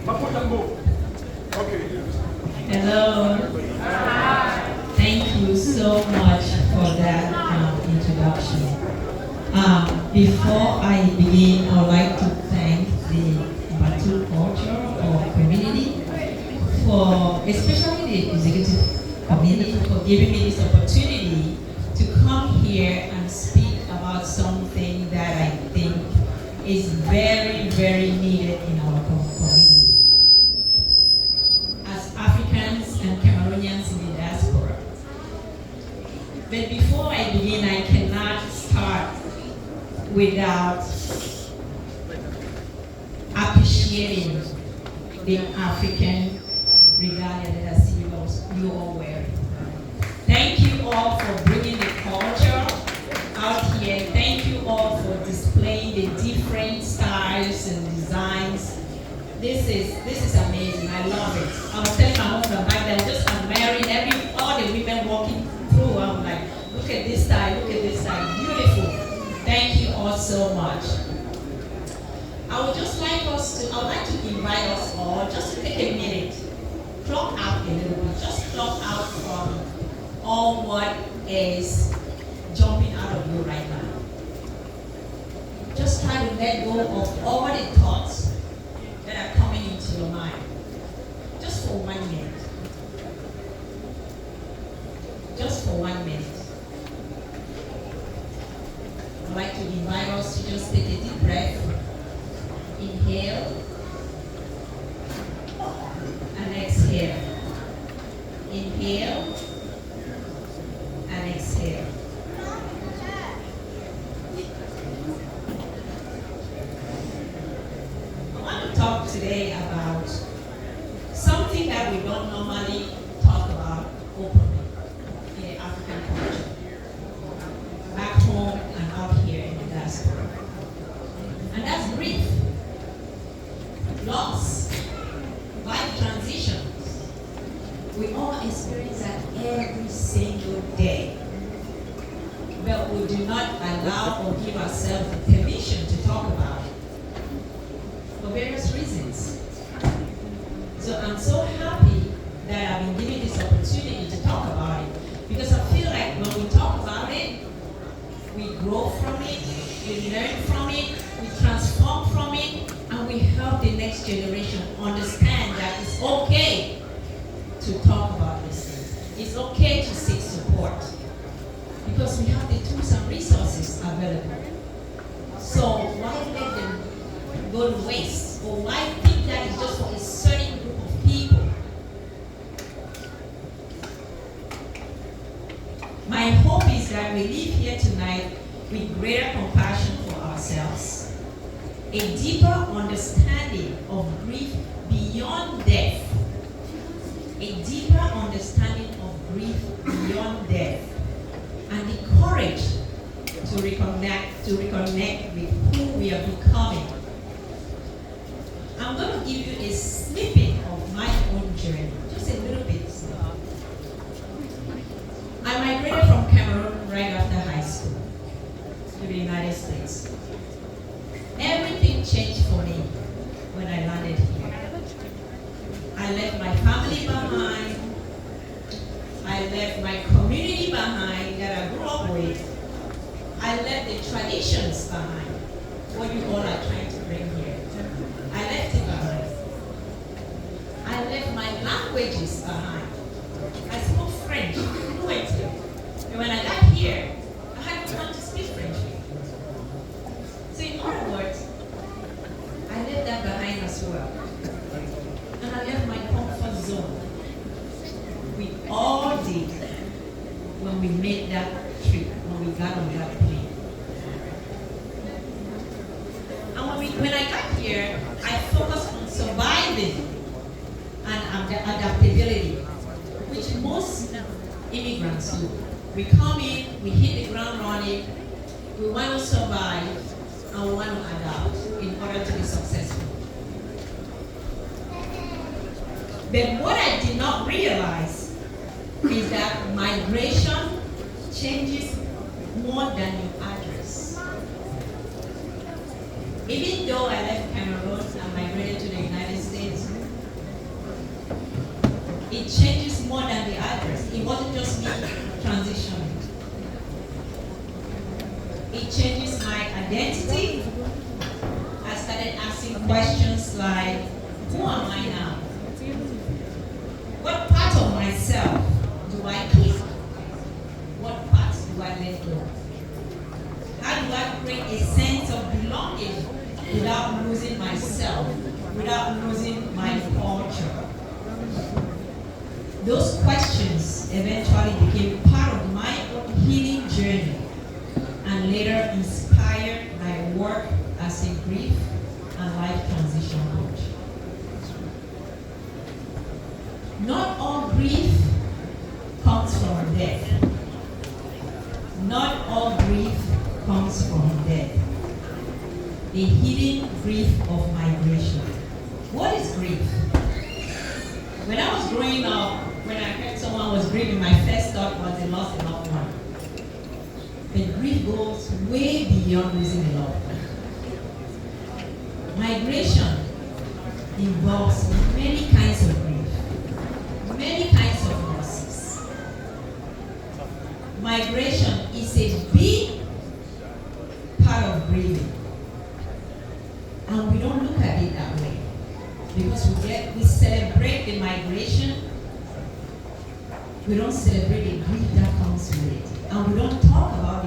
Hello. Thank you so much for that introduction. Before I begin, I would like to thank the Batu culture or community for, especially the executive committee, for giving me this opportunity to come here and speak about something that I think is very, very needed in our community. As Africans and Cameroonians in the diaspora. But before I begin, I cannot start without appreciating the African regalia that I see you all wearing. Thank you all for bringing the culture out here. Thank you all for displaying the different styles and designs. This is amazing. I love it. I was telling my husband back then, just admiring all the women walking through. I'm like, look at this style, look at this style. Beautiful. Thank you all so much. I would like to invite us all just to take a minute, clock out a little bit, just clock out from all what is jumping out of you right now. Just try to let go of all the thoughts that are coming into your mind. Just for 1 minute. Just for 1 minute. I'd like to invite us to just take a deep breath. Inhale and exhale. Inhale and exhale. I want to talk today about something that we don't normally talk about openly in the African culture, back home and out here in the diaspora. And that's grief, loss, life transitions. We all experience that every single day. But we do not allow or give ourselves the permission to talk about it for various reasons. So I'm so happy that I've been given this opportunity to talk about it, because I feel like when we talk about it, we grow from it, we learn from it, we transform from it, and we help the next generation understand that it's okay to talk about this thing. It's okay to seek support, because we have the tools and resources available. So why let them go to waste? Or why think that it's just for a certain group of people? My hope is that we leave here tonight with greater compassion for ourselves, a deeper understanding of grief beyond death, a deeper understanding of grief beyond death, and the courage to reconnect with who we are becoming. I'm going to give you a snippet of my own journey, just a little bit. I migrated from Cameroon right after high school to the United States. Everything changed for me when I landed here. I left my family behind. I left my community behind that I grew up with. I left the traditions behind, what you all are trying to bring here. I left it behind. I left my languages behind. I spoke French fluently. And when I got here, I had to learn to speak French. So in other words, I left that behind as well. And I left my comfort zone. We all did when we made that trip, when we got on that plane. And when I got here, I focused on surviving and adaptability, which most immigrants do. We come in, we hit the ground running, we want to survive, and we want to adapt in order to be successful. But what I did not realize is that migration changes more than your address. Even though I left Cameroon and migrated to the United States, changes more than the others. It wasn't just me transitioning. It changes my identity. I started asking questions like, who am I now? What part of myself do I keep? What parts do I let go? How do I create a sense of belonging without losing myself, without losing my culture? Those questions eventually became part of my own healing journey and later inspired my work as a grief and life transition coach. Not all grief comes from death. Not all grief comes from death. The hidden grief of migration. What is grief? When I was growing up, when I heard someone was grieving, my first thought was they lost a loved one. But grief goes way beyond losing a loved one. Migration involves many kinds of grief, many kinds of losses. Migration is a big part of grieving. And we don't look at it that way. Because we celebrate the migration, we don't celebrate the grief that comes with it. And we don't talk about